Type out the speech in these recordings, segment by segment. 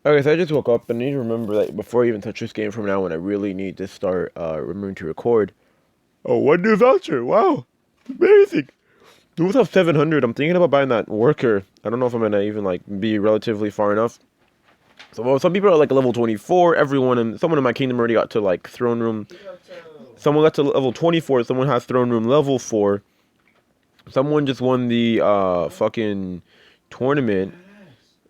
Okay, so I just woke up and I need to remember that before I even touch this game from now on, I really need to start remembering to record. Oh, one new voucher! Wow, amazing! With up 700, I'm thinking about buying that worker. I don't know if I'm gonna even like be relatively far enough. So well, some people are like level 24. Everyone and someone in my kingdom already got to like throne room. Someone got to level 24. Someone has throne room level 4. Someone just won the fucking tournament.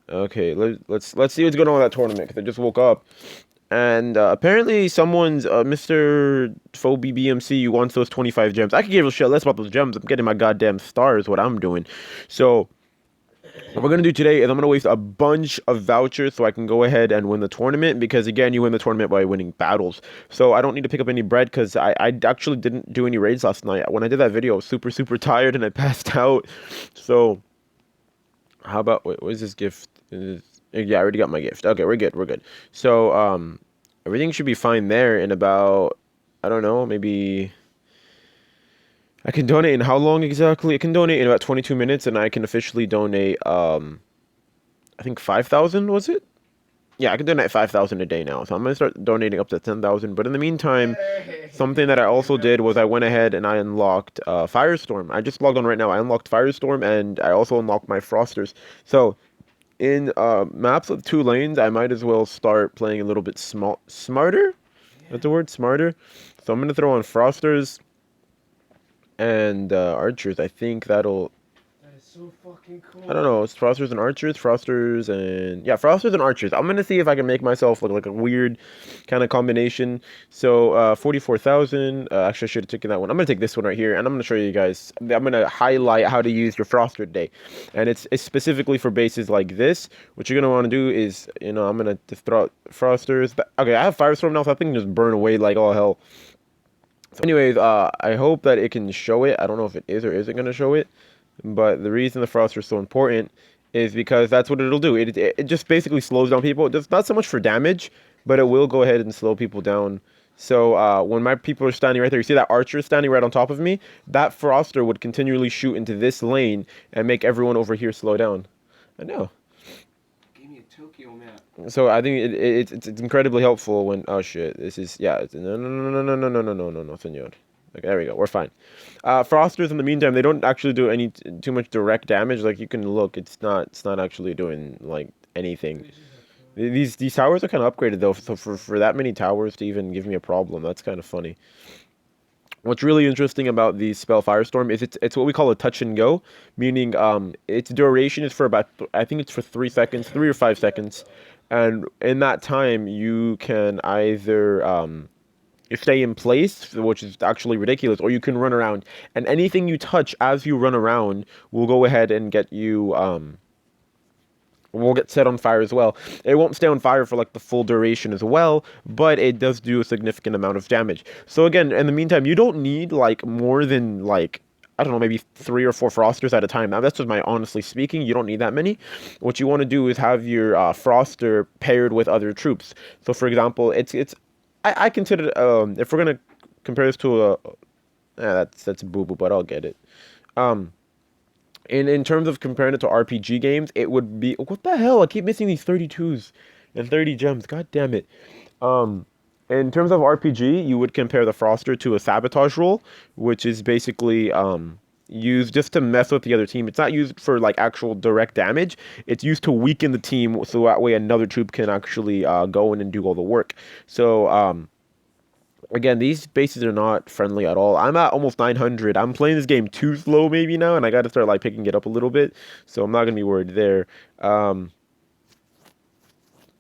Okay, let's see what's going on with that tournament because I just woke up. And apparently someone's Mr. Phoebe BMC wants those 25 gems. I could give a shit less about those gems. I'm getting my goddamn stars, what I'm doing. So what we're going to do today is I'm going to waste a bunch of vouchers so I can go ahead and win the tournament. Because again, you win the tournament by winning battles. So I don't need to pick up any bread because I actually didn't do any raids last night. When I did that video, I was super, super tired and I passed out. So how about, wait, what is this gift? Yeah, I already got my gift. Okay, we're good, we're good. So, everything should be fine there in about, I don't know, maybe I can donate in how long exactly? I can donate in about 22 minutes and I can officially donate, I think 5,000, was it? Yeah, I can donate 5,000 a day now. So I'm going to start donating up to 10,000. But in the meantime, something that I also did was I went ahead and I unlocked Firestorm. I just logged on right now. I unlocked Firestorm and I also unlocked my Frosters. So in maps with 2 lanes, I might as well start playing a little bit smarter. That's the word, smarter. So I'm gonna throw on Frosters and Archers. I think that'll. That is so fucking I don't cool. know. It's Frosters and Archers, Frosters and yeah, Frosters and Archers. I'm gonna see if I can make myself look like a weird kind of combination. So 44,000. Actually, I should have taken that one. I'm gonna take this one right here, and I'm gonna show you guys. I'm gonna highlight how to use your Froster Day, and it's specifically for bases like this. What you're gonna want to do is, I'm gonna just throw out Frosters. Okay, I have Firestorm now, so I think just burn away like all hell. So, anyways, I hope that it can show it. I don't know if it is or isn't gonna show it. But the reason the froster is so important is because that's what it'll do. It just basically slows down people. Just not so much for damage, but it will go ahead and slow people down. So when my people are standing right there, you see that archer standing right on top of me? That froster would continually shoot into this lane and make everyone over here slow down. I know. Give me a Tokyo map. So I think it's incredibly helpful when oh shit this is yeah no no no no no no no no no no senor. Okay, there we go. We're fine. Frosters in the meantime they don't actually do any too much direct damage. Like you can look, it's not actually doing like anything. These towers are kind of upgraded though. So for that many towers to even give me a problem, that's kind of funny. What's really interesting about the spell Firestorm is it's what we call a touch and go, meaning its duration is for about I think it's for 3 seconds, 3 or 5 seconds, and in that time you can either you stay in place, which is actually ridiculous, or you can run around, and anything you touch as you run around will go ahead and get you will get set on fire as well. It won't stay on fire for like the full duration as well, but it does do a significant amount of damage. So again, in the meantime, you don't need like more than like I don't know, maybe 3 or 4 frosters at a time. Now that's just my honestly speaking. You don't need that many. What you want to do is have your froster paired with other troops. So for example, I consider if we're gonna compare this to a that's a boo boo, but I'll get it. Um, in terms of comparing it to RPG games, it would be what the hell? I keep missing these 32s and 30 gems. God damn it. Um, in terms of RPG, you would compare the Froster to a sabotage roll, which is basically used just to mess with the other team. It's not used for like actual direct damage. It's used to weaken the team so that way another troop can actually go in and do all the work. So again, these bases are not friendly at all. I'm at almost 900. I'm playing this game too slow maybe now, and I got to start like picking it up a little bit. So I'm not gonna be worried there. Um,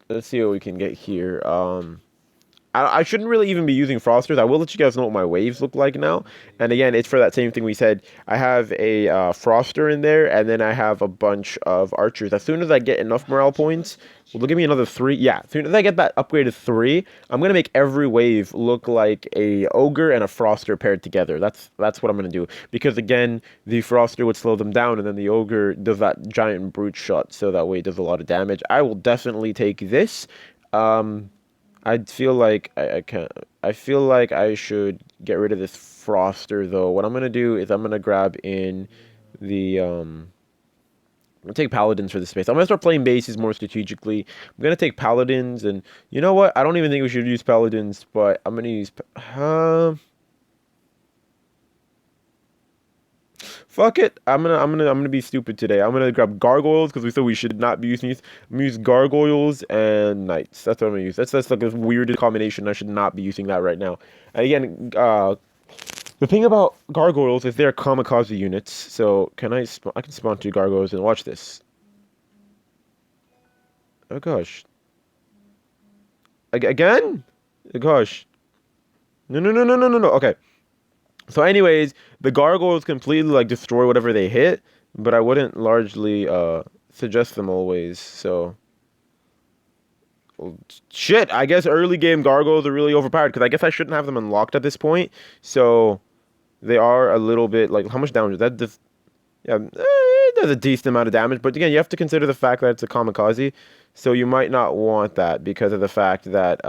let's see what we can get here. I shouldn't really even be using frosters. I will let you guys know what my waves look like now. And again, it's for that same thing we said. I have a froster in there, and then I have a bunch of archers. As soon as I get enough morale points, well, they'll give me another 3. Yeah, as soon as I get that upgraded 3, I'm gonna make every wave look like a ogre and a froster paired together. That's what I'm gonna do. Because again, the froster would slow them down, and then the ogre does that giant brute shot, so that way it does a lot of damage. I will definitely take this. Um, I feel like I can't. I feel like I should get rid of this froster though. What I'm gonna do is I'm gonna grab in the I'm gonna take paladins for the space. I'm gonna start playing bases more strategically. I'm gonna take paladins, and you know what? I don't even think we should use paladins, but I'm gonna use. Fuck it. I'm gonna be stupid today. I'm gonna grab gargoyles because we said we should not be using these. I'm gonna use gargoyles and knights. That's what I'm gonna use. That's like a weird combination. I should not be using that right now. And again, the thing about gargoyles is they're kamikaze units. So can I can spawn 2 gargoyles and watch this. Oh gosh. Again? Oh, gosh. No, no, no, no, no, no, no. Okay. So anyways, the gargoyles completely like destroy whatever they hit, but I wouldn't largely suggest them always. So well, shit, I guess early game gargoyles are really overpowered because I guess I shouldn't have them unlocked at this point. So they are a little bit like how much damage is that? Just yeah, it does a decent amount of damage, but again, you have to consider the fact that it's a kamikaze, so you might not want that because of the fact that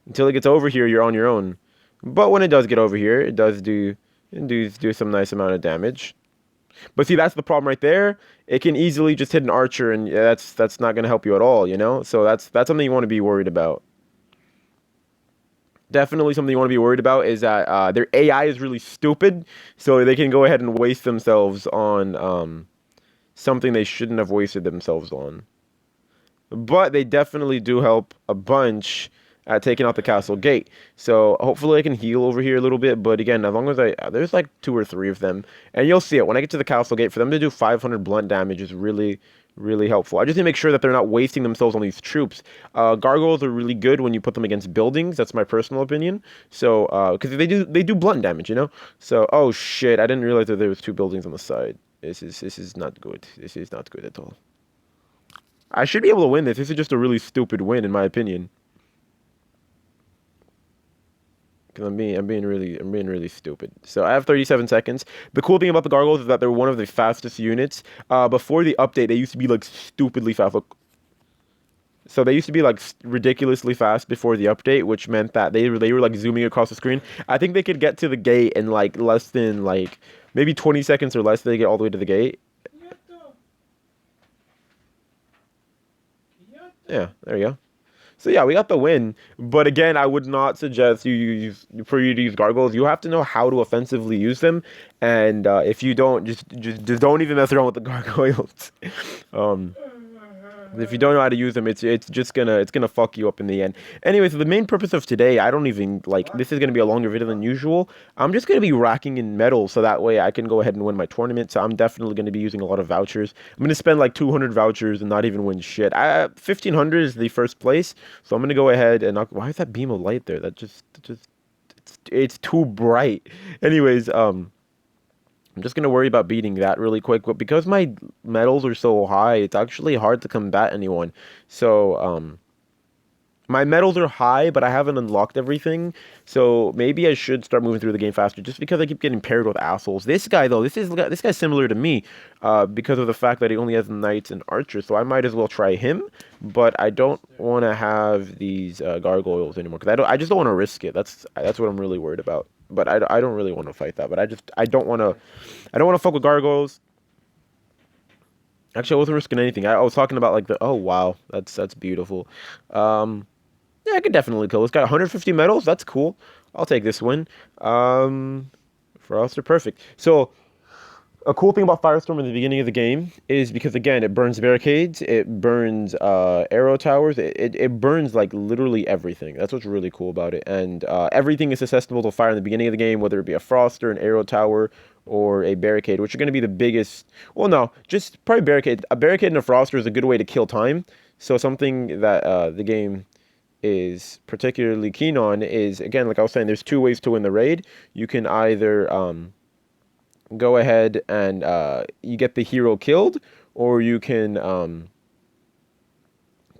until it gets over here, you're on your own. But when it does get over here, it do some nice amount of damage. But see, that's the problem right there. It can easily just hit an archer, and yeah, that's not gonna help you at all, you know. So that's something you want to be worried about. Definitely something you want to be worried about is that their AI is really stupid, so they can go ahead and waste themselves on something they shouldn't have wasted themselves on. But they definitely do help a bunch at taking out the castle gate. So hopefully I can heal over here a little bit. But again, as long as there's like 2 or 3 of them, and you'll see it when I get to the castle gate. For them to do 500 blunt damage is really, really helpful. I just need to make sure that they're not wasting themselves on these troops. Gargoyles are really good when you put them against buildings. That's my personal opinion. So because they do blunt damage, you know. So oh shit, I didn't realize that there was 2 buildings on the side. This is not good. This is not good at all. I should be able to win this. This is just a really stupid win, in my opinion. Because I'm being really stupid. So I have 37 seconds. The cool thing about the gargoyles is that they're one of the fastest units. Before the update, they used to be like stupidly fast. Look. So they used to be like ridiculously fast before the update, which meant that they were like zooming across the screen. I think they could get to the gate in like less than like maybe 20 seconds or less. They get all the way to the gate. Yeah, there you go. So yeah, we got the win. But again, I would not suggest you to use gargoyles. You have to know how to offensively use them, and if you don't, just don't even mess around with the gargoyles. um, if you don't know how to use them, it's gonna fuck you up in the end. Anyway, so the main purpose of today, I don't even like this is gonna be a longer video than usual. I'm just gonna be racking in medals so that way I can go ahead and win my tournament. So I'm definitely gonna be using a lot of vouchers. I'm gonna spend like 200 vouchers and not even win shit. 1500 is the first place, so I'm gonna go ahead and knock. Why is that beam of light there? It's too bright. Anyways, I'm just gonna worry about beating that really quick, but because my medals are so high, it's actually hard to combat anyone. So, my medals are high, but I haven't unlocked everything. So maybe I should start moving through the game faster, just because I keep getting paired with assholes. This guy though, this guy's similar to me, because of the fact that he only has knights and archers. So I might as well try him, but I don't want to have these gargoyles anymore because I just don't want to risk it. That's what I'm really worried about. But I don't really want to fight that. But I don't want to fuck with gargoyles. Actually, I wasn't risking anything. I was talking about like oh wow, that's beautiful. Yeah, I could definitely kill this guy. 150 medals, that's cool. I'll take this one. For us, they're perfect. So a cool thing about Firestorm in the beginning of the game is because again it burns barricades, it burns arrow towers, it burns like literally everything. That's what's really cool about it. And everything is susceptible to fire in the beginning of the game, whether it be a froster, an arrow tower, or a barricade, which are going to be the biggest. Well, no, just probably barricade. A barricade and a froster is a good way to kill time. So something that the game is particularly keen on is, again, like I was saying, there's 2 ways to win the raid. You can either go ahead and you get the hero killed, or you can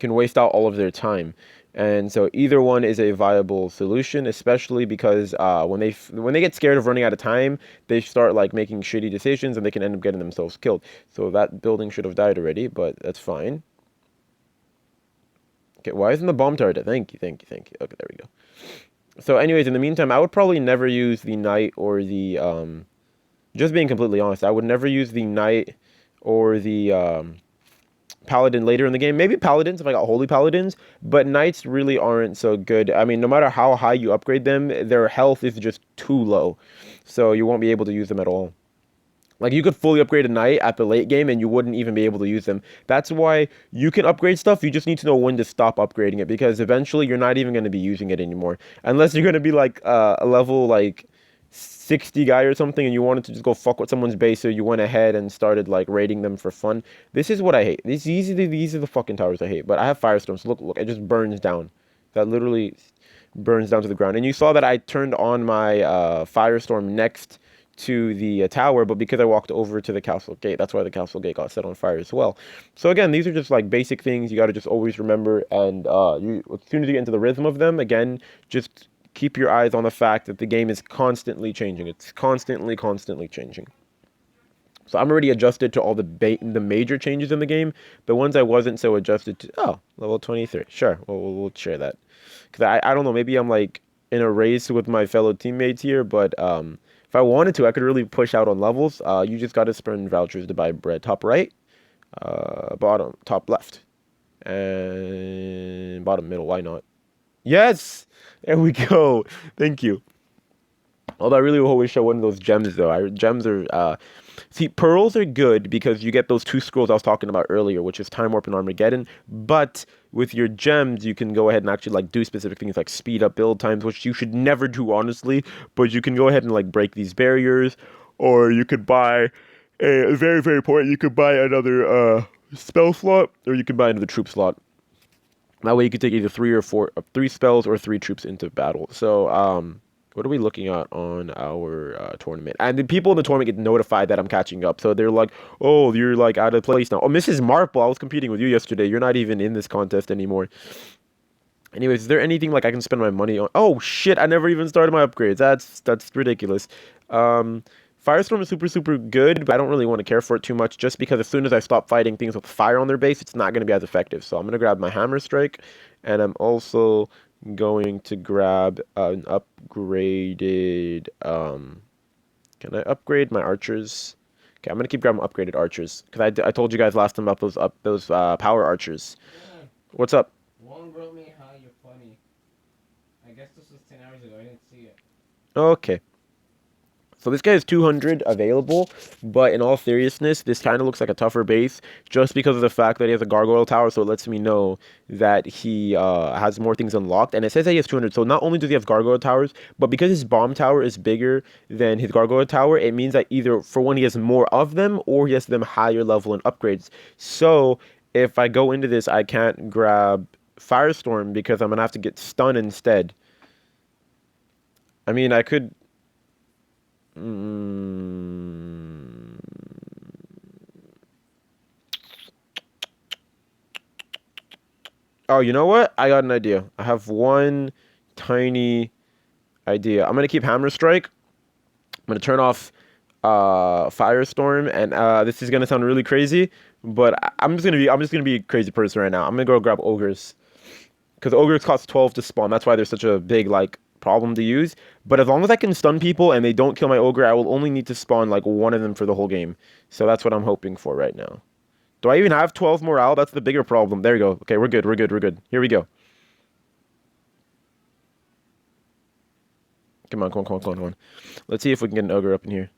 waste out all of their time. And so either one is a viable solution, especially because when they get scared of running out of time, they start like making shitty decisions and they can end up getting themselves killed. So that building should have died already, but that's fine. Okay, why isn't the bomb target? Thank you, thank you, thank you. Okay, there we go. So anyways, in the meantime, I would probably never use the knight or the just being completely honest, I would never use the knight or the paladin later in the game. Maybe paladins if I got holy paladins, but knights really aren't so good. I mean, no matter how high you upgrade them, their health is just too low, so you won't be able to use them at all. Like you could fully upgrade a knight at the late game and you wouldn't even be able to use them. That's why you can upgrade stuff. You just need to know when to stop upgrading it because eventually you're not even going to be using it anymore. Unless you're going to be like a level like 60 guy or something and you wanted to just go fuck with someone's base, so you went ahead and started like raiding them for fun. This is what I hate. These are the fucking towers I hate. But I have firestorms. Look, it just burns down. That literally burns down to the ground. And you saw that I turned on my firestorm next to the tower, but because I walked over to the castle gate, that's why the castle gate got set on fire as well. So again, these are just like basic things you got to just always remember, and as soon as you get into the rhythm of them, again, just keep your eyes on the fact that the game is constantly changing. It's constantly changing. So I'm already adjusted to all the major changes in the game. The ones I wasn't so adjusted to, oh, level 23. Sure, we'll share that. Because I don't know, maybe I'm like in a race with my fellow teammates here, but if I wanted to, I could really push out on levels. You just got to spend vouchers to buy bread. Top right, bottom, top left, and bottom middle. Why not? Yes! There we go. Thank you. Although I really always show one of those gems though. Gems are see, pearls are good because you get those two scrolls I was talking about earlier, which is Time Warp and Armageddon. But with your gems, you can go ahead and actually like do specific things like speed up build times, which you should never do honestly. But you can go ahead and like break these barriers, or you could buy a very important. You could buy another spell slot, or you could buy another troop slot. That way you could take either three spells or three troops into battle. So what are we looking at on our tournament? And the people in the tournament get notified that I'm catching up. So they're like, oh, you're like out of place now. Oh, Mrs. Marple, I was competing with you yesterday. You're not even in this contest anymore. Anyways, is there anything like I can spend my money on? Oh shit, I never even started my upgrades. That's ridiculous. Firestorm is super good, but I don't really want to care for it too much just because as soon as I stop fighting things with fire on their base, it's not going to be as effective. So I'm going to grab my hammer strike, and I'm also going to grab an upgraded can I upgrade my archers? Okay, I'm going to keep grabbing upgraded archers because I told you guys last time about those power archers. Yeah. What's up? One wrote me, "How you're funny." I guess this was 10 hours ago. I didn't see it. Okay. So this guy is 200 available, but in all seriousness, this kind of looks like a tougher base just because of the fact that he has a gargoyle tower, so it lets me know that he has more things unlocked. And it says that he has 200, so not only does he have gargoyle towers, but because his bomb tower is bigger than his gargoyle tower, it means that either, for one, he has more of them, or he has them higher level in upgrades. So if I go into this, I can't grab Firestorm because I'm going to have to get stun instead. I mean, I could... Oh, you know what? I got an idea. I have one tiny idea. I'm gonna keep Hammer Strike. I'm gonna turn off Firestorm, and this is gonna sound really crazy, but I'm just gonna be a crazy person right now. I'm gonna go grab Ogres because Ogres cost 12 to spawn. That's why they're such a big like problem to use. But as long as I can stun people and they don't kill my Ogre, I will only need to spawn like one of them for the whole game. So that's what I'm hoping for right now. Do I even have 12 morale? That's the bigger problem. There you go. Okay, we're good. Here we go. Come on. Let's see if we can get an ogre up in here.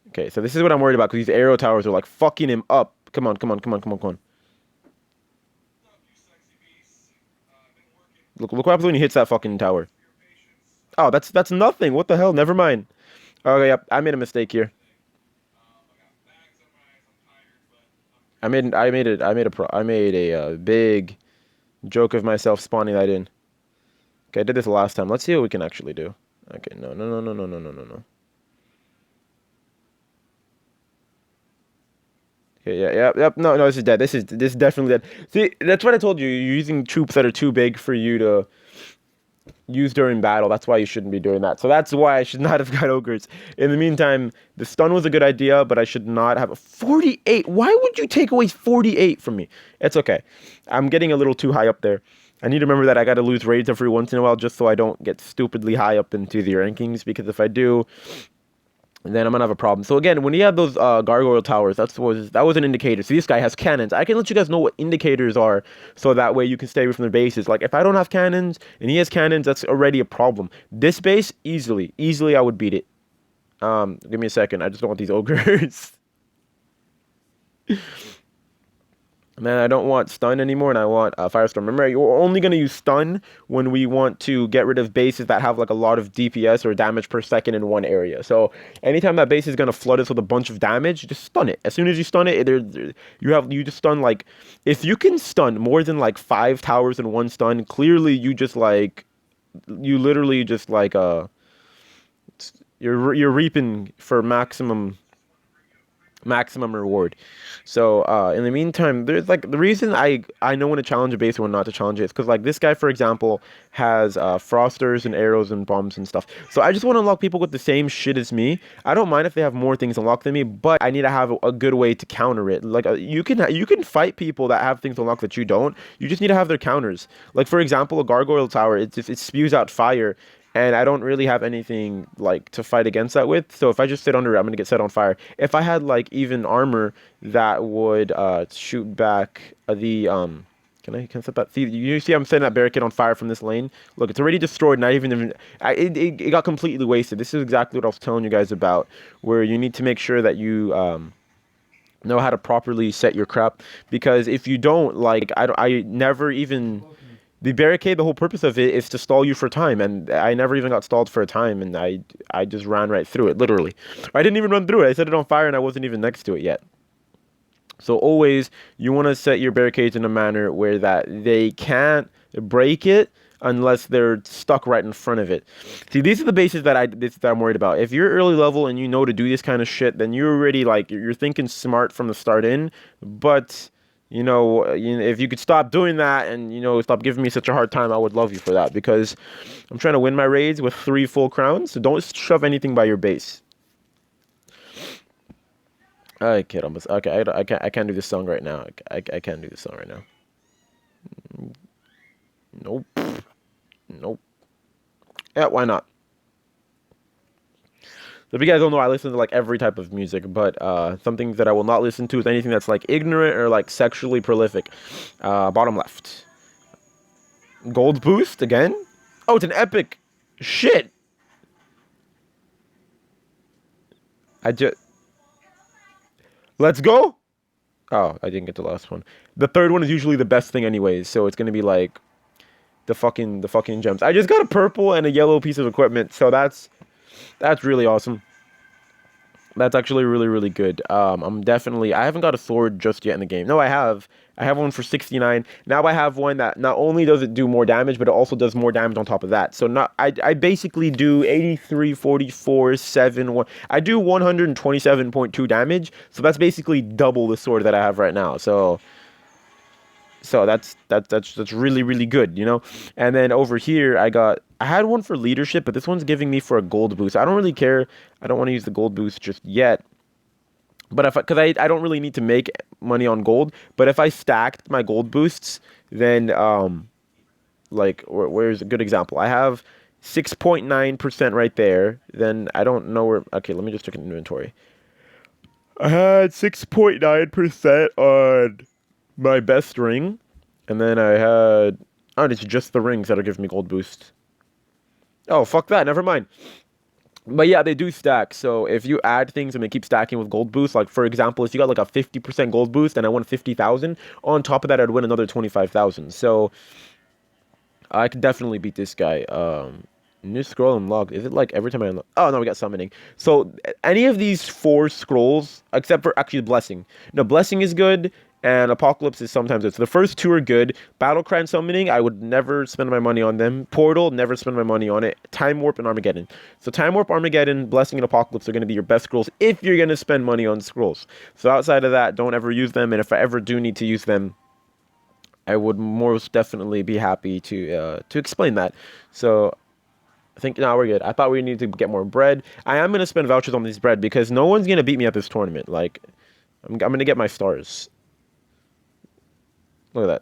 Okay, so this is what I'm worried about because these arrow towers are like fucking him up. Come on. Look what happens when he hits that fucking tower. Oh, that's nothing. What the hell? Never mind. Okay, yep, I made a mistake here. I made a big joke of myself spawning that in. Okay, I did this last time. Let's see what we can actually do. Okay, no. Okay, yep. No, this is dead. This is definitely dead. See, that's what I told you. You're using troops that are too big for you to use during battle. That's why you shouldn't be doing that. So that's why I should not have got ogres. In the meantime, the stun was a good idea, but I should not have 48. Why would you take away 48 from me? It's okay. I'm getting a little too high up there. I need to remember that I got to lose raids every once in a while just so I don't get stupidly high up into the rankings, because if I do, then I'm gonna have a problem. So again, when you have those gargoyle towers, that was an indicator. So this guy has cannons. I can let you guys know what indicators are, so that way you can stay away from their bases. Like if I don't have cannons and he has cannons, that's already a problem. This base, easily I would beat it. Give me a second. I just don't want these ogres. Man, I don't want stun anymore, and I want firestorm. Remember, you're only gonna use stun when we want to get rid of bases that have like a lot of DPS or damage per second in one area. So anytime that base is gonna flood us with a bunch of damage, just stun it. As soon as you stun it, you just stun like, if you can stun more than like 5 towers in one stun, clearly you literally just like you're reaping for maximum reward. So in the meantime, there's like the reason I know when to challenge a base and when not to challenge it is because like this guy, for example, has frosters and arrows and bombs and stuff. So I just want to unlock people with the same shit as me. I don't mind if they have more things unlocked than me, but I need to have a good way to counter it. Like you can fight people that have things unlocked that you don't. You just need to have their counters. Like for example, a gargoyle tower, it spews out fire, and I don't really have anything like to fight against that with. So if I just sit under it, I'm gonna get set on fire. If I had like even armor that would shoot back the can I set that? See, you see, I'm setting that barricade on fire from this lane. Look, it's already destroyed. Not even it got completely wasted. This is exactly what I was telling you guys about, where you need to make sure that you know how to properly set your crap, because if you don't, like I never even. The barricade, the whole purpose of it is to stall you for time, and I never even got stalled for a time, and I just ran right through it, literally. I didn't even run through it. I set it on fire, and I wasn't even next to it yet. So always, you want to set your barricades in a manner where that they can't break it unless they're stuck right in front of it. See, these are the bases that I'm worried about. If you're early level and you know to do this kind of shit, then you're already like you're thinking smart from the start in, but if you could stop doing that and stop giving me such a hard time, I would love you for that, because I'm trying to win my raids with 3 full crowns. So don't shove anything by your base. I kid almost. Okay, I can't do this song right now. I can't do this song right now. Nope. Nope. Yeah, why not? So if you guys don't know, I listen to like every type of music, but some things that I will not listen to is anything that's like ignorant or like sexually prolific. Bottom left. Gold boost again? Oh, it's an epic. Shit. I just. Let's go. Oh, I didn't get the last one. The third one is usually the best thing anyways, so it's gonna be like the fucking gems. I just got a purple and a yellow piece of equipment, so that's really awesome. That's actually really, really good. I haven't got a sword just yet in the game. No, I have. I have one for 69. Now I have one that not only does it do more damage, but it also does more damage on top of that. So I basically do 83, 44, 7, 1. I do 127.2 damage. So that's basically double the sword that I have right now. So that's really, really good. And then over here I had one for leadership, but this one's giving me for a gold boost. I don't really care. I don't want to use the gold boost just yet. But because I don't really need to make money on gold, but if I stacked my gold boosts, then like where's a good example? I have 6.9% right there. Then I don't know where. Okay, let me just check an inventory. I had 6.9% on my best ring, and then I had, oh, it's just the rings that'll give me gold boost. Oh, fuck that, never mind. But yeah, they do stack. So if you add things and they keep stacking with gold boost, like for example, if you got like a 50% gold boost and I won 50,000, on top of that I'd win another 25,000. So I could definitely beat this guy. New scroll unlocked. Is it like every time I unlock? Oh no, we got summoning. So any of these 4 scrolls, except for actually blessing. No, blessing is good, and apocalypse is sometimes good. So the first 2 are good. Battle cry and summoning, I would never spend my money on them. Portal, never spend my money on it. Time warp and Armageddon. So time warp, Armageddon, blessing, and apocalypse are going to be your best scrolls if you're going to spend money on scrolls. So outside of that, don't ever use them. And if I ever do need to use them, I would most definitely be happy to explain that. So I think now we're good. I thought we needed to get more bread. I am gonna spend vouchers on this bread because no one's gonna beat me at this tournament. Like, I'm gonna get my stars. Look at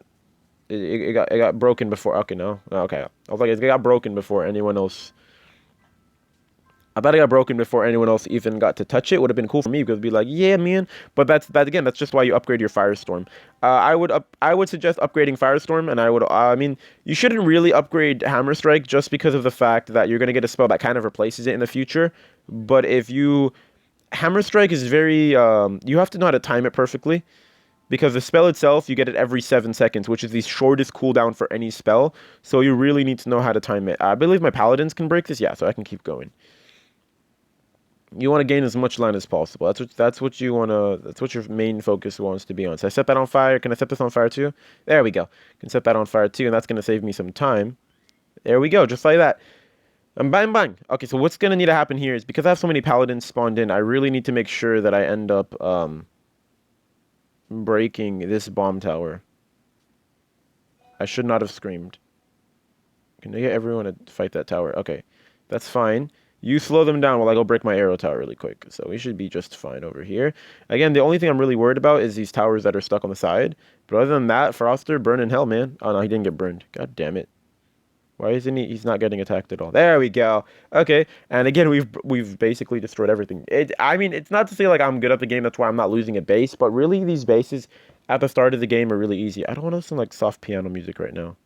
that. It got broken before. Okay, no. Okay. I was like, it got broken before anyone else. I thought it got broken before anyone else even got to touch it. Would have been cool for me because it'd be like, yeah, man. But that again. That's just why you upgrade your Firestorm. I would suggest upgrading Firestorm, and I mean, you shouldn't really upgrade Hammer Strike just because of the fact that you're gonna get a spell that kind of replaces it in the future. But if you Hammer Strike is very you have to know how to time it perfectly because the spell itself you get it every 7 seconds, which is the shortest cooldown for any spell. So you really need to know how to time it. I believe my Paladins can break this, yeah, so I can keep going. You want to gain as much line as possible. That's what you want to. That's what your main focus wants to be on. So I set that on fire. Can I set this on fire too? There we go. Can set that on fire too, and that's gonna save me some time. There we go, just like that. And bang bang. Okay, so what's gonna need to happen here is because I have so many paladins spawned in, I really need to make sure that I end up breaking this bomb tower. I should not have screamed. Can I get everyone to fight that tower? Okay, that's fine. You slow them down while I go break my arrow tower really quick. So we should be just fine over here. Again, the only thing I'm really worried about is these towers that are stuck on the side. But other than that, Froster, burn in hell, man. Oh, no, he didn't get burned. God damn it. Why isn't he? He's not getting attacked at all. There we go. Okay, and again, we've basically destroyed everything. I mean, it's not to say like I'm good at the game. That's why I'm not losing a base. But really, these bases at the start of the game are really easy. I don't want to listen to like soft piano music right now.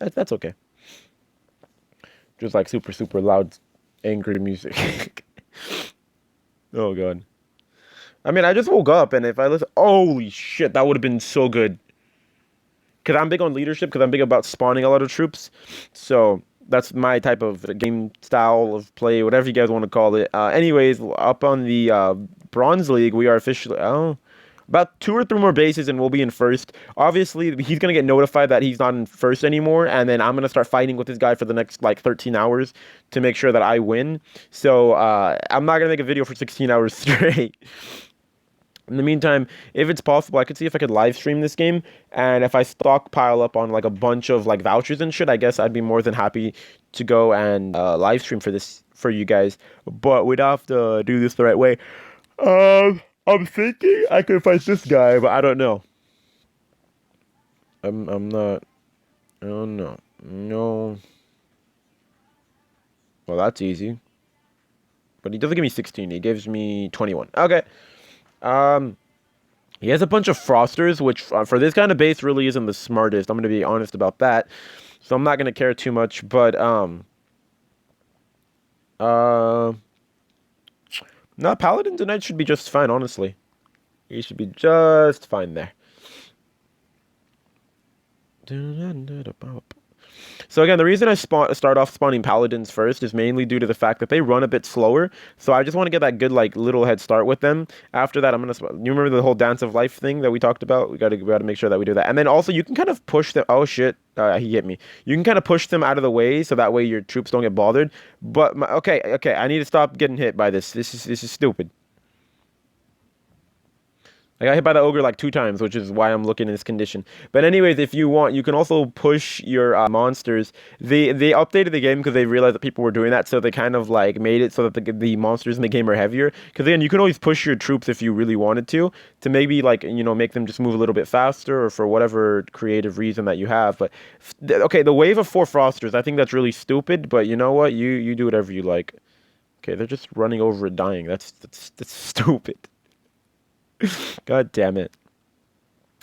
That's okay. Just like super loud angry music. Oh god. I mean, I just woke up and if I listen, holy shit, that would have been so good. Cause I'm big on leadership, cause I'm big about spawning a lot of troops. So that's my type of game style of play, whatever you guys want to call it. Anyways, up on the Bronze League, we are officially about 2 or 3 more bases and we'll be in first. Obviously, he's going to get notified that he's not in first anymore, and then I'm going to start fighting with this guy for the next, like, 13 hours to make sure that I win. So, I'm not going to make a video for 16 hours straight. In the meantime, if it's possible, I could see if I could live stream this game, and if I stockpile up on, like, a bunch of, like, vouchers and shit, I guess I'd be more than happy to go and live stream for you guys. But we'd have to do this the right way. I'm thinking I could fight this guy, but I don't know. I'm not. Oh no. No. Well, that's easy. But he doesn't give me 16. He gives me 21. Okay. He has a bunch of frosters, which for this kind of base really isn't the smartest. I'm gonna be honest about that. So I'm not gonna care too much. But no, Paladin tonight should be just fine, honestly. He should be just fine there. So again, the reason I start off spawning Paladins first is mainly due to the fact that they run a bit slower. So I just want to get that good, like, little head start with them. After that, I'm going to... You remember the whole Dance of Life thing that we talked about? We gotta make sure that we do that. And then also, you can kind of push them... Oh, shit. He hit me. You can kind of push them out of the way so that way your troops don't get bothered. But, okay, I need to stop getting hit by this. This is stupid. I got hit by the ogre like 2 times, which is why I'm looking in this condition. But anyways, if you want, you can also push your monsters. They updated the game because they realized that people were doing that, so they kind of like made it so that the monsters in the game are heavier. Because again, you can always push your troops if you really wanted to maybe like, you know, make them just move a little bit faster or for whatever creative reason that you have. But okay, the wave of 4 frosters, I think that's really stupid. But you know what? You do whatever you like. Okay, they're just running over and dying. That's stupid. God damn it.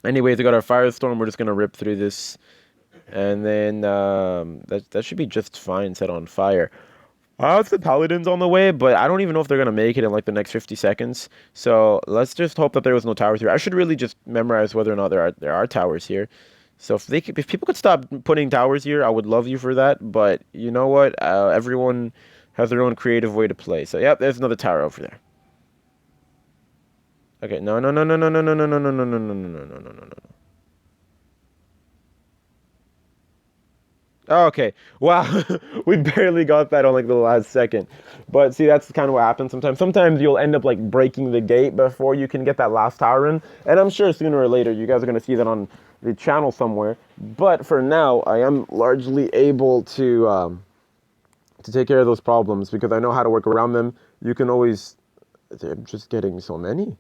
Anyways, we got our firestorm. We're just gonna rip through this, and then that should be just fine. Set on fire. The paladins on the way, but I don't even know if they're gonna make it in like the next 50 seconds. So let's just hope that there was no towers here. I should really just memorize whether or not there are towers here. So if people could stop putting towers here, I would love you for that. But you know what? Everyone has their own creative way to play. So yep, there's another tower over there. Okay, no. Okay, wow, we barely got that on like the last second. But see, that's kind of what happens sometimes. Sometimes you'll end up like breaking the gate before you can get that last tower in. And I'm sure sooner or later you guys are going to see that on the channel somewhere. But for now, I am largely able to take care of those problems because I know how to work around them. You can always... I'm just getting so many.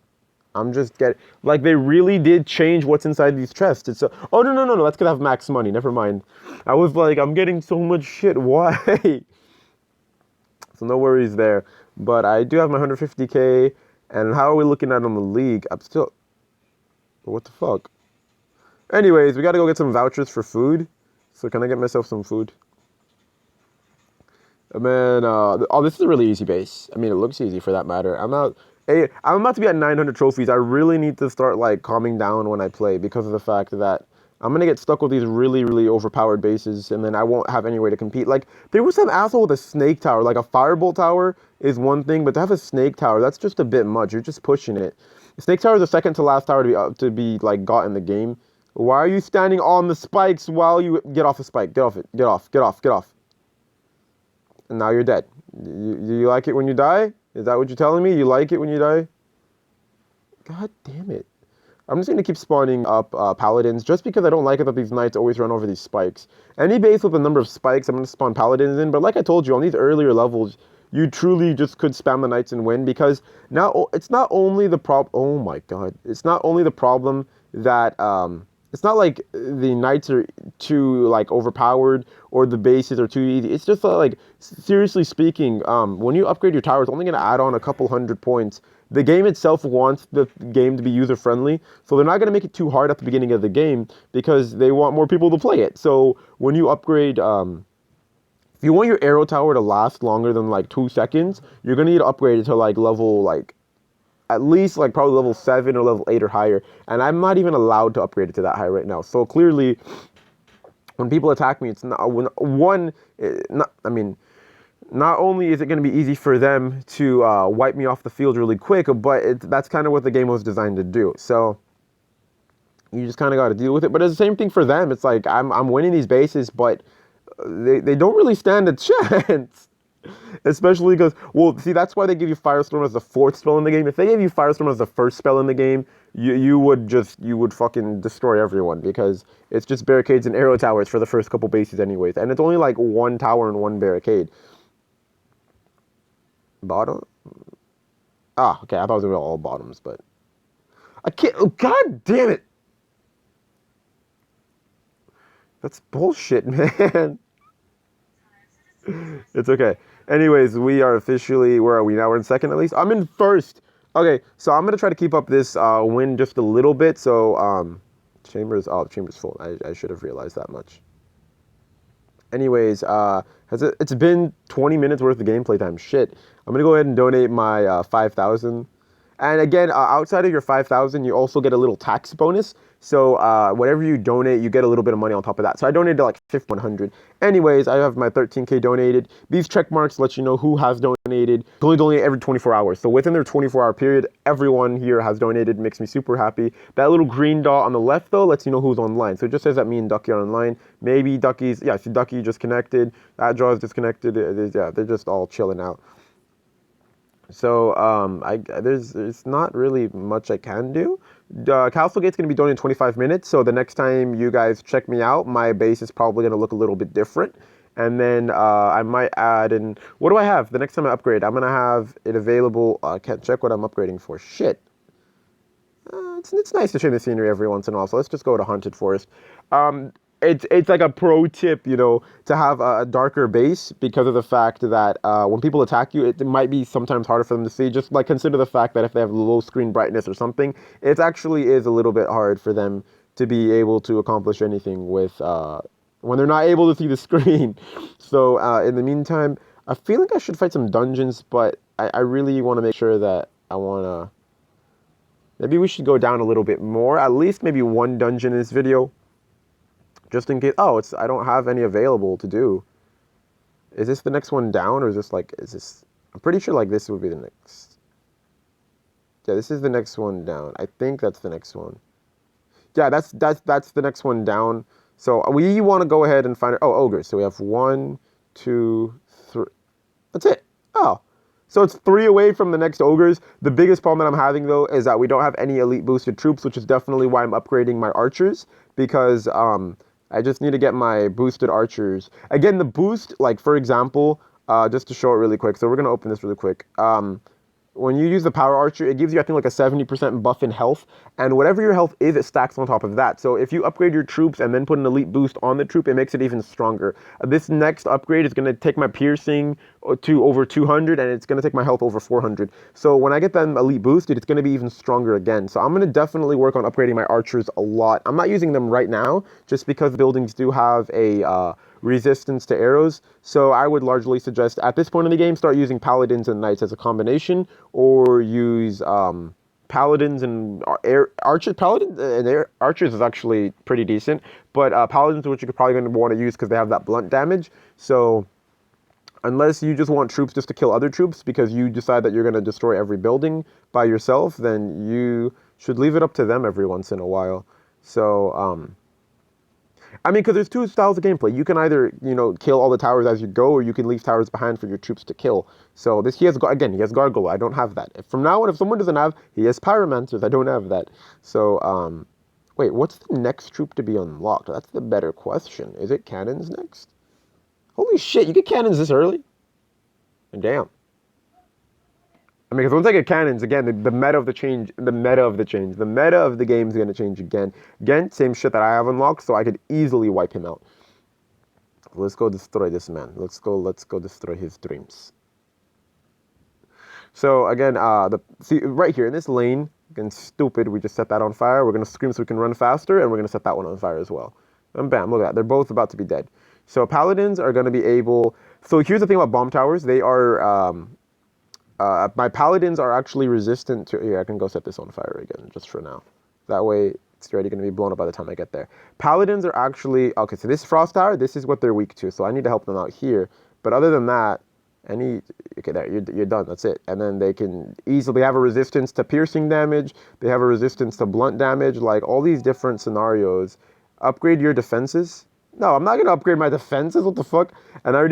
I'm just getting... Like, they really did change what's inside these chests. It's so... Oh, no. That's gonna have max money. Never mind. I was like, I'm getting so much shit. Why? So no worries there. But I do have my 150K. And how are we looking at on the league? I'm still. What the fuck? Anyways, we gotta go get some vouchers for food. So can I get myself some food? Man, oh, this is a really easy base. I mean, it looks easy for that matter. Hey, I'm about to be at 900 trophies. I really need to start like calming down when I play because of the fact that I'm gonna get stuck with these really, really overpowered bases, and then I won't have any way to compete. Like there was some asshole with a snake tower, like a firebolt tower is one thing, but to have a snake tower, that's just a bit much. You're just pushing it. The snake tower is the second to last tower to be like got in the game. Why are you standing on the spikes while you get off the spike? Get off it. Get off. Get off. Get off. And now you're dead. You like it when you die? Is that what you're telling me? You like it when you die? God damn it. I'm just going to keep spawning up paladins just because I don't like it that these knights always run over these spikes. Any base with a number of spikes, I'm going to spawn paladins in. But like I told you, on these earlier levels, you truly just could spam the knights and win because now it's not only the problem. Oh my god. It's not only the problem that it's not like the knights are too like overpowered or the bases are too easy. It's just like seriously speaking, when you upgrade your tower, it's only going to add on a couple hundred points. The game itself wants the game to be user friendly, so they're not going to make it too hard at the beginning of the game because they want more people to play it. So when you upgrade, if you want your arrow tower to last longer than like 2 seconds, you're going to need to upgrade it to like level like at least like probably level 7 or level 8 or higher, and I'm not even allowed to upgrade it to that high right now. So clearly, when people attack me, it's not I mean, not only is it going to be easy for them to wipe me off the field really quick, but that's kind of what the game was designed to do. So you just kind of got to deal with it. But it's the same thing for them. It's like I'm winning these bases, but they don't really stand a chance. Especially because, well, see, that's why they give you Firestorm as the 4th spell in the game. If they gave you Firestorm as the 1st spell in the game, you would fucking destroy everyone because it's just barricades and arrow towers for the first couple bases anyways. And it's only like 1 tower and 1 barricade. Bottom? Ah, okay, I thought they were all bottoms, but I can't, oh, god damn it! That's bullshit, man. It's okay. Anyways, we are officially, where are we now? We're in second at least? I'm in first. Okay, so I'm going to try to keep up this win just a little bit. So, the chamber's full. I should have realized that much. Anyways, it's been 20 minutes worth of gameplay time. Shit. I'm going to go ahead and donate my 5,000. And again, outside of your 5,000, you also get a little tax bonus. So whatever you donate, you get a little bit of money on top of that. So I donated like 5,100. Anyways, I have my 13K donated. These check marks let you know who has donated. They only donate every 24 hours. So within their 24-hour period, everyone here has donated. Makes me super happy. That little green dot on the left, though, lets you know who's online. So it just says that me and Ducky are online. Maybe Ducky's, yeah, see Ducky just connected. That draw is disconnected. Yeah, they're just all chilling out. So there's not really much I can do. Castlegate's going to be done in 25 minutes, so the next time you guys check me out, my base is probably going to look a little bit different. And then I might add in, what do I have? The next time I upgrade, I'm going to have it available. I can't check what I'm upgrading for. Shit. It's nice to change the scenery every once in a while, so let's just go to Haunted Forest. It's like a pro tip, you know, to have a darker base because of the fact that when people attack you, it might be sometimes harder for them to see. Just like consider the fact that if they have low screen brightness or something, it actually is a little bit hard for them to be able to accomplish anything with when they're not able to see the screen. So in the meantime, I feel like I should fight some dungeons, but I really want to make sure that I want to... Maybe we should go down a little bit more, at least maybe 1 dungeon in this video. Just in case. Oh, I don't have any available to do. Is this the next one down, or is this... I'm pretty sure like this would be the next. Yeah, this is the next one down. I think that's the next one. Yeah, that's the next one down. So we want to go ahead and find it. Oh, ogres. So we have 1, 2, 3. That's it. Oh. So it's 3 away from the next ogres. The biggest problem that I'm having, though, is that we don't have any elite boosted troops, which is definitely why I'm upgrading my archers, because I just need to get my boosted archers. Again, the boost, like, for example, just to show it really quick. So we're going to open this really quick. when you use the power archer, it gives you, I think, like a 70% buff in health, and whatever your health is, it stacks on top of that. So if you upgrade your troops and then put an elite boost on the troop, it makes it even stronger. This next upgrade is going to take my piercing to over 200, and it's going to take my health over 400. So when I get that elite boosted, it's going to be even stronger again. So I'm going to definitely work on upgrading my archers a lot. I'm not using them right now, just because buildings do have a resistance to arrows. So I would largely suggest at this point in the game, start using paladins and knights as a combination, or use paladins and archers. Paladins and archers is actually pretty decent, but paladins, which you're probably going to want to use because they have that blunt damage. So unless you just want troops just to kill other troops because you decide that you're going to destroy every building by yourself, then you should leave it up to them every once in a while. So I mean, because there's two styles of gameplay. You can either, kill all the towers as you go, or you can leave towers behind for your troops to kill. So he has Gargoyle. I don't have that. From now on, if someone doesn't have, he has Pyromancers. I don't have that. So, wait, what's the next troop to be unlocked? That's the better question. Is it cannons next? Holy shit, you get cannons this early? Damn. I mean, because once I get cannons, again, the meta of the meta of the game is going to change again. Again, same shit that I have unlocked, so I could easily wipe him out. Let's go destroy this man. Let's go destroy his dreams. So again, see right here in this lane, again, stupid, we just set that on fire. We're going to scream so we can run faster, and we're going to set that one on fire as well. And bam, look at that. They're both about to be dead. So paladins are going to be able... So here's the thing about bomb towers. They are... my paladins are actually resistant to... Here, I can go set this on fire again, just for now. That way, it's already going to be blown up by the time I get there. Paladins are actually... Okay, so this frost tower, this is what they're weak to, so I need to help them out here. But other than that, Okay, there, you're done, that's it. And then they can easily have a resistance to piercing damage. They have a resistance to blunt damage, like all these different scenarios. Upgrade your defenses. No, I'm not going to upgrade my defenses, what the fuck? And I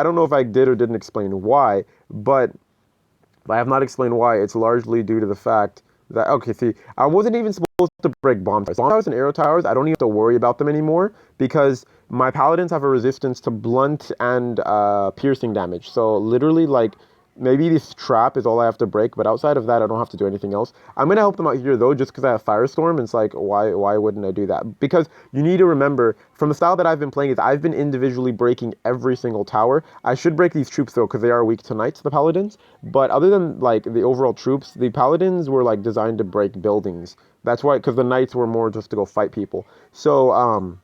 don't know if I did or didn't explain why, but... I have not explained why. It's largely due to the fact that, okay, see, I wasn't even supposed to break bomb towers. Bomb towers and arrow towers, I don't even have to worry about them anymore because my paladins have a resistance to blunt and piercing damage. So literally, like, maybe this trap is all I have to break, but outside of that, I don't have to do anything else. I'm going to help them out here, though, just because I have Firestorm, and it's like, why wouldn't I do that? Because you need to remember, from the style that I've been playing, is I've been individually breaking every single tower. I should break these troops, though, because they are weak to knights, the paladins. But other than, like, the overall troops, the paladins were, like, designed to break buildings. That's why, because the knights were more just to go fight people. So,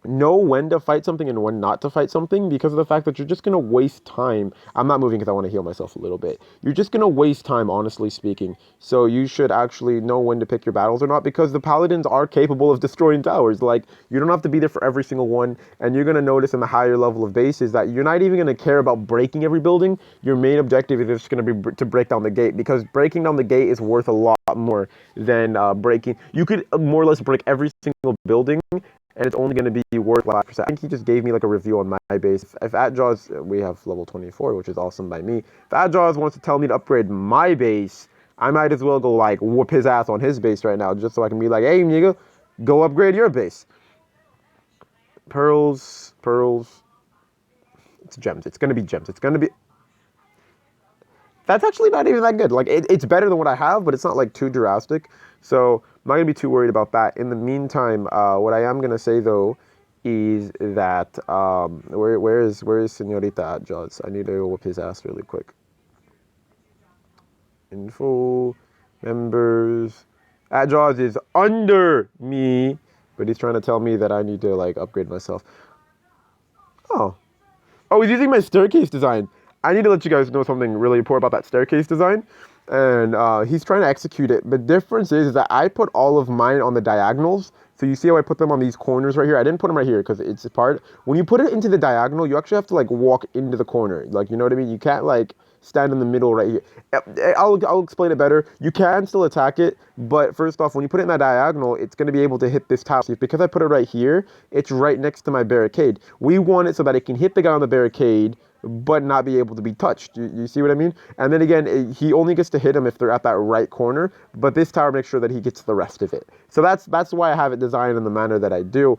know when to fight something and when not to fight something because of the fact that you're just going to waste time. I'm not moving because I want to heal myself a little bit. You're just going to waste time, honestly speaking. So you should actually know when to pick your battles or not because the paladins are capable of destroying towers. Like, you don't have to be there for every single one. And you're going to notice in the higher level of bases that you're not even going to care about breaking every building. Your main objective is just going to be to break down the gate because breaking down the gate is worth a lot more than breaking. You could more or less break every single building and it's only going to be worth 5%. I think he just gave me like a review on my base. If Atjaws, we have level 24, which is awesome by me. If Atjaws wants to tell me to upgrade my base, I might as well go like whoop his ass on his base right now, just so I can be like, hey nigga, go upgrade your base. Pearls. It's gems. It's going to be gems. It's going to be... That's actually not even that good. Like, it's better than what I have, but it's not like too drastic. So I'm not going to be too worried about that. In the meantime, what I am going to say, though, is that, where is Senorita at, Jaws? I need to go whip his ass really quick. Info, members. At Jaws is under me, but he's trying to tell me that I need to, like, upgrade myself. Oh, he's using my staircase design. I need to let you guys know something really important about that staircase design. And he's trying to execute it. The difference is that I put all of mine on the diagonals. So you see how I put them on these corners right here? I didn't put them right here because it's a part. When you put it into the diagonal, you actually have to like walk into the corner. Like, you know what I mean? You can't like stand in the middle right here. I'll explain it better. You can still attack it, but first off, when you put it in that diagonal, it's going to be able to hit this tower. See, because I put it right here, it's right next to my barricade. We want it so that it can hit the guy on the barricade, but not be able to be touched. You see what I mean? And then again, he only gets to hit him if they're at that right corner, but this tower makes sure that he gets the rest of it. So that's why I have it designed in the manner that I do.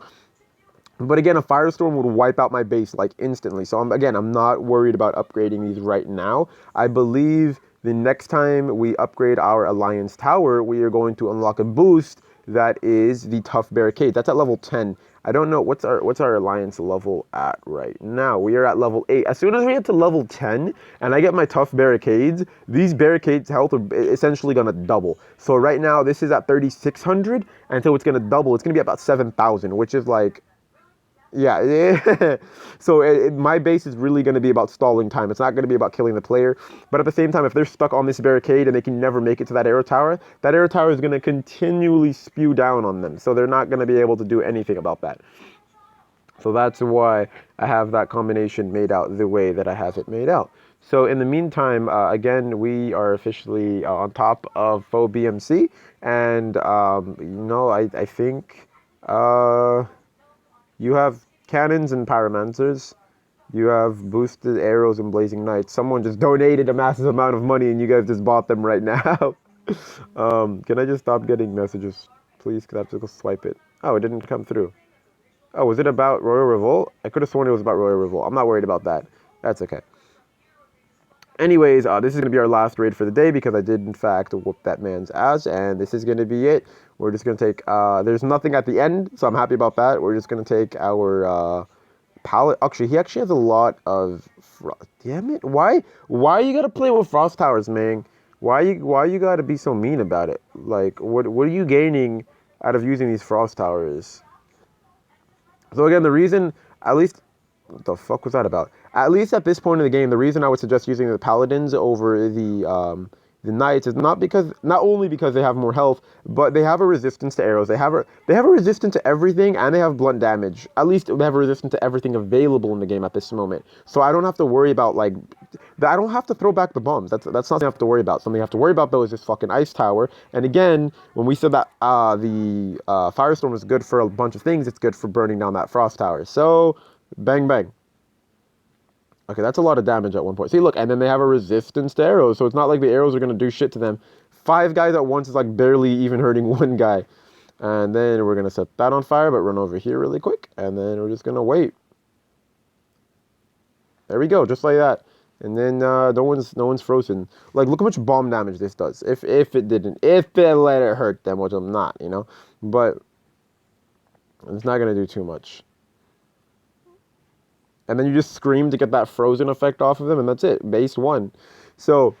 But again, a firestorm would wipe out my base like instantly. So I'm not worried about upgrading these right now. I believe the next time we upgrade our Alliance Tower, we are going to unlock a boost that is the Tough Barricade. That's at level 10. I don't know what's our Alliance level at right now. We are at level 8. As soon as we get to level 10 and I get my Tough Barricades, these barricades health are essentially going to double. So right now this is at 3,600, and so it's going to double. It's going to be about 7,000, which is like, yeah. So my base is really going to be about stalling time. It's not going to be about killing the player. But at the same time, if they're stuck on this barricade and they can never make it to that arrow tower is going to continually spew down on them. So they're not going to be able to do anything about that. So that's why I have that combination made out the way that I have it made out. So in the meantime, again, we are officially on top of faux BMC. And, I think... you have cannons and pyromancers. You have boosted arrows and blazing knights. Someone just donated a massive amount of money and you guys just bought them right now. Can I just stop getting messages, please? Because I have to go swipe it. Oh, it didn't come through. Oh, was it about Royal Revolt? I could have sworn it was about Royal Revolt. I'm not worried about that. That's okay. Anyways, this is going to be our last raid for the day because I did, in fact, whoop that man's ass. And this is going to be it. We're just going to take... there's nothing at the end, so I'm happy about that. We're just going to take our pallet. Actually, he actually has a lot of... Damn it. Why you got to play with frost towers, man? Why you got to be so mean about it? Like, what are you gaining out of using these frost towers? So again, the reason... At least... What the fuck was that about? At least at this point in the game, the reason I would suggest using the paladins over the knights is not only because they have more health, but they have a resistance to arrows. They have a resistance to everything, and they have blunt damage. At least they have a resistance to everything available in the game at this moment. So I don't have to worry about I don't have to throw back the bombs. That's not something I have to worry about. Something I have to worry about though is this fucking ice tower. And again, when we said that the firestorm is good for a bunch of things, it's good for burning down that frost tower. So. Bang, bang. Okay, that's a lot of damage at one point. See, look, and then they have a resistance to arrows, so it's not like the arrows are going to do shit to them. 5 guys at once is like barely even hurting 1 guy. And then we're going to set that on fire, but run over here really quick, and then we're just going to wait. There we go, just like that. And then no one's frozen. Like, look how much bomb damage this does. If it let it hurt them, which I'm not, But it's not going to do too much. And then you just scream to get that frozen effect off of them, and that's it. Base 1. So,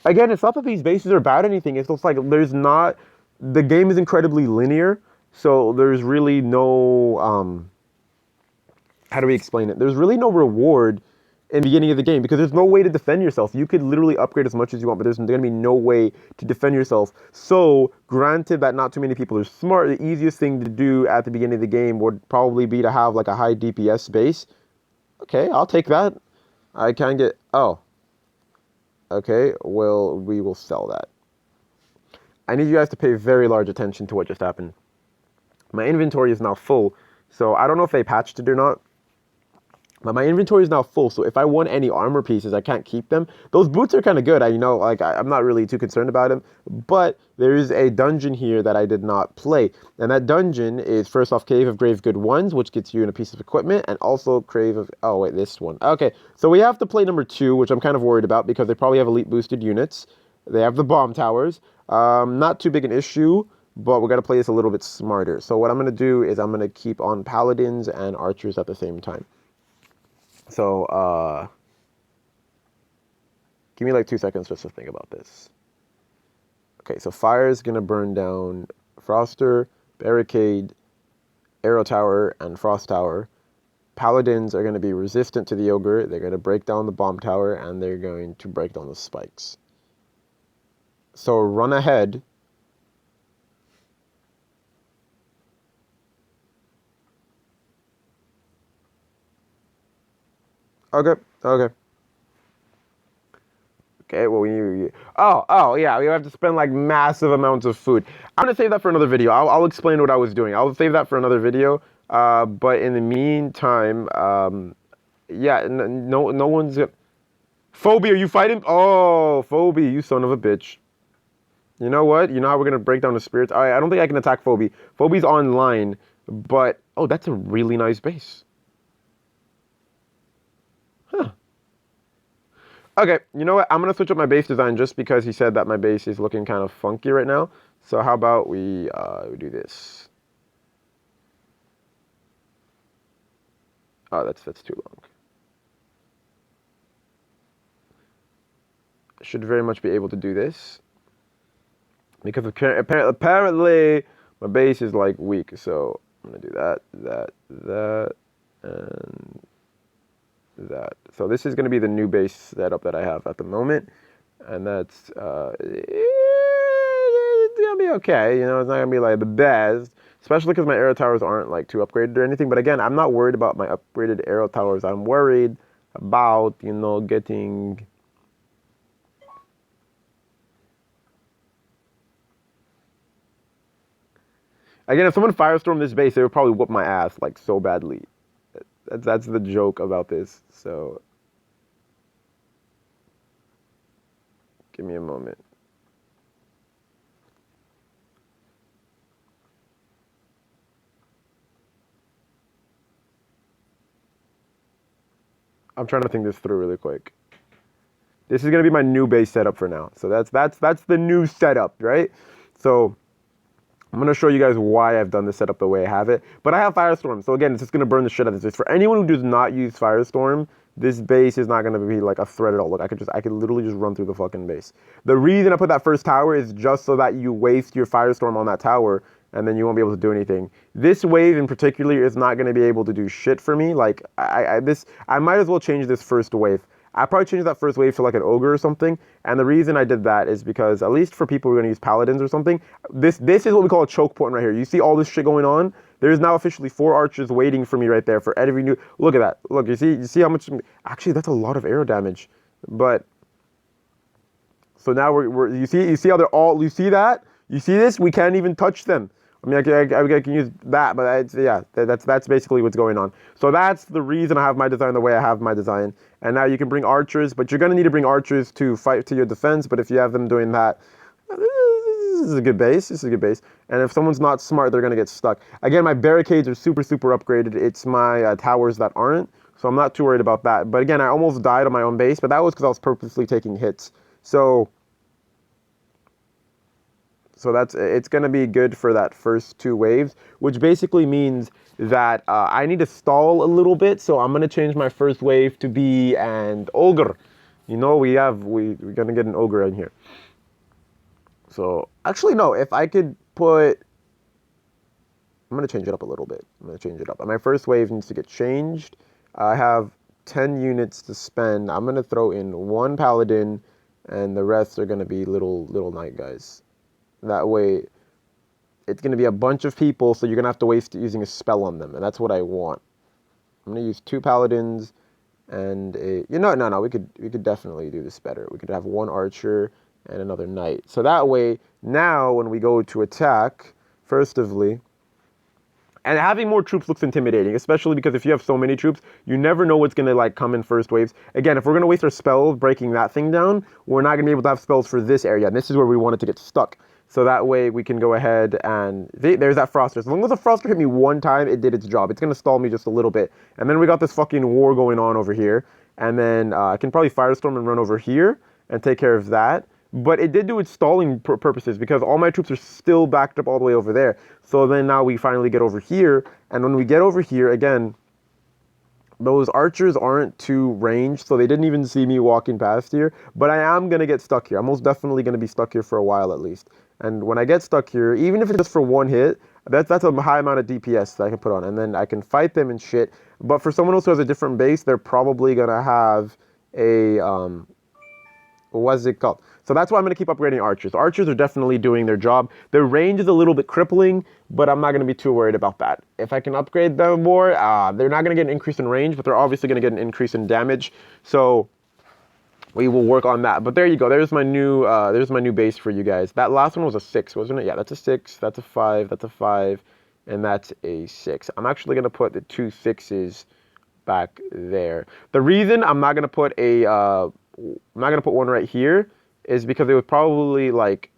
again, it's not that these bases are bad or anything. It's just like the game is incredibly linear, so there's really no, how do we explain it? There's really no reward in the beginning of the game because there's no way to defend yourself. You could literally upgrade as much as you want, but there's going to be no way to defend yourself. So, granted that not too many people are smart, the easiest thing to do at the beginning of the game would probably be to have like a high DPS base. Okay, I'll take that. I can get... Oh. Okay, well, we will sell that. I need you guys to pay very large attention to what just happened. My inventory is now full, so I don't know if they patched it or not. But my inventory is now full, so if I want any armor pieces, I can't keep them. Those boots are kind of good. I'm not really too concerned about them. But there is a dungeon here that I did not play. And that dungeon is, first off, Cave of Grave Good Ones, which gets you in a piece of equipment. And also Cave of... Oh, wait, this one. Okay, so we have to play number 2, which I'm kind of worried about because they probably have elite boosted units. They have the bomb towers. Not too big an issue, but we got to play this a little bit smarter. So what I'm going to do is I'm going to keep on paladins and archers at the same time. So, give me like 2 seconds just to think about this. Okay, so fire is going to burn down Froster, Barricade, Arrow Tower, and Frost Tower. Paladins are going to be resistant to the Ogre. They're going to break down the Bomb Tower, and they're going to break down the spikes. So run ahead. Okay. Okay, well, yeah, we have to spend like massive amounts of food. I'm gonna save that for another video. I'll explain what I was doing. I'll save that for another video. But in the meantime, yeah, no one's gonna... Phoebe, are you fighting? Oh, Phoebe, you son of a bitch. You know what? You know how we're gonna break down the spirits? I don't think I can attack Phoebe. Phoebe's online, but... Oh, that's a really nice base. Huh. Okay, you know what? I'm gonna switch up my base design just because he said that my base is looking kind of funky right now. So how about we do this? Oh, that's too long. I should very much be able to do this because apparently my base is like weak. So I'm gonna do that, and that. So this is gonna be the new base setup that I have at the moment, and that's it's gonna be okay. You know, it's not gonna be like the best, especially because my arrow towers aren't like too upgraded or anything. But again, I'm not worried about my upgraded arrow towers. I'm worried about getting. Again, if someone firestormed this base, they would probably whoop my ass like so badly. That's the joke about this. So give me a moment. I'm trying to think this through really quick. This is gonna be my new base setup for now. So that's the new setup, right? So I'm gonna show you guys why I've done this setup the way I have it. But I have Firestorm, so again, it's just gonna burn the shit out of this. For anyone who does not use Firestorm, this base is not gonna be like a threat at all. Look, I could literally just run through the fucking base. The reason I put that first tower is just so that you waste your Firestorm on that tower, and then you won't be able to do anything. This wave in particular is not gonna be able to do shit for me. Like I might as well change this first wave. I probably changed that first wave to like an ogre or something. And the reason I did that is because at least for people who are going to use paladins or something, this is what we call a choke point right here. You see all this shit going on. There is now officially 4 archers waiting for me right there for every new. Look at that. Look, you see how much. Actually, that's a lot of arrow damage. But so now you see how they're all. You see that? You see this? We can't even touch them. I mean, I can use that, but yeah, that's basically what's going on. So that's the reason I have my design the way I have my design. And now you can bring archers, but you're going to need to bring archers to fight to your defense. But if you have them doing that, this is a good base. This is a good base. And if someone's not smart, they're going to get stuck. Again, my barricades are super, super upgraded. It's my towers that aren't. So I'm not too worried about that. But again, I almost died on my own base, but that was because I was purposely taking hits. So that's it's going to be good for that first 2 waves, which basically means that I need to stall a little bit. So I'm going to change my first wave to be an ogre. You know, we're going to get an ogre in here. So actually, no, if I could put, I'm going to change it up a little bit. I'm going to change it up. My first wave needs to get changed. I have 10 units to spend. I'm going to throw in 1 paladin, and the rest are going to be little knight guys. That way, it's going to be a bunch of people, so you're going to have to waste using a spell on them, and that's what I want. I'm going to use 2 paladins and a... No, we could definitely do this better. We could have 1 archer and another knight. So that way, now when we go to attack, firstly, and having more troops looks intimidating, especially because if you have so many troops, you never know what's going to like come in first waves. Again, if we're going to waste our spells breaking that thing down, we're not going to be able to have spells for this area, and this is where we want it to get stuck. So that way we can go ahead and there's that Froster. As long as the Froster hit me 1 time, it did its job. It's going to stall me just a little bit. And then we got this fucking war going on over here. And then I can probably Firestorm and run over here and take care of that. But it did do its stalling purposes because all my troops are still backed up all the way over there. So then now we finally get over here. And when we get over here, again, those archers aren't too ranged, so they didn't even see me walking past here. But I am going to get stuck here. I'm most definitely going to be stuck here for a while at least. And when I get stuck here, even if it's just for 1 hit, that's a high amount of DPS that I can put on. And then I can fight them and shit. But for someone else who has a different base, they're probably going to have a... what's it called? So that's why I'm going to keep upgrading archers. Archers are definitely doing their job. Their range is a little bit crippling, but I'm not going to be too worried about that. If I can upgrade them more, they're not going to get an increase in range, but they're obviously going to get an increase in damage. So we will work on that. But there you go. There's my new base for you guys. That last one was a 6, wasn't it? Yeah, that's a 6. That's a 5. That's a 5. And that's a 6. I'm actually going to put the 2 6s back there. The reason I'm not going to put one right here is because it would probably like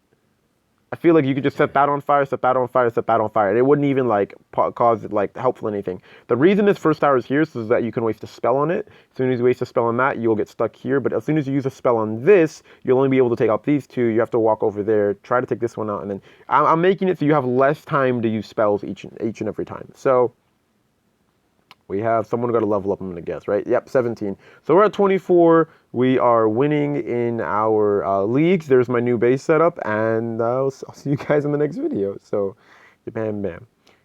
I feel like you could just set that on fire, set that on fire, set that on fire. And it wouldn't even like cause like helpful anything. The reason this first tower is here is so that you can waste a spell on it. As soon as you waste a spell on that, you'll get stuck here. But as soon as you use a spell on this, you'll only be able to take out these two. You have to walk over there, try to take this one out, and then I'm making it so you have less time to use spells each and every time. So we have someone got to level up, I'm going to guess, right? Yep, 17. So we're at 24. We are winning in our leagues. There's my new base setup, and I'll see you guys in the next video. So, bam, bam.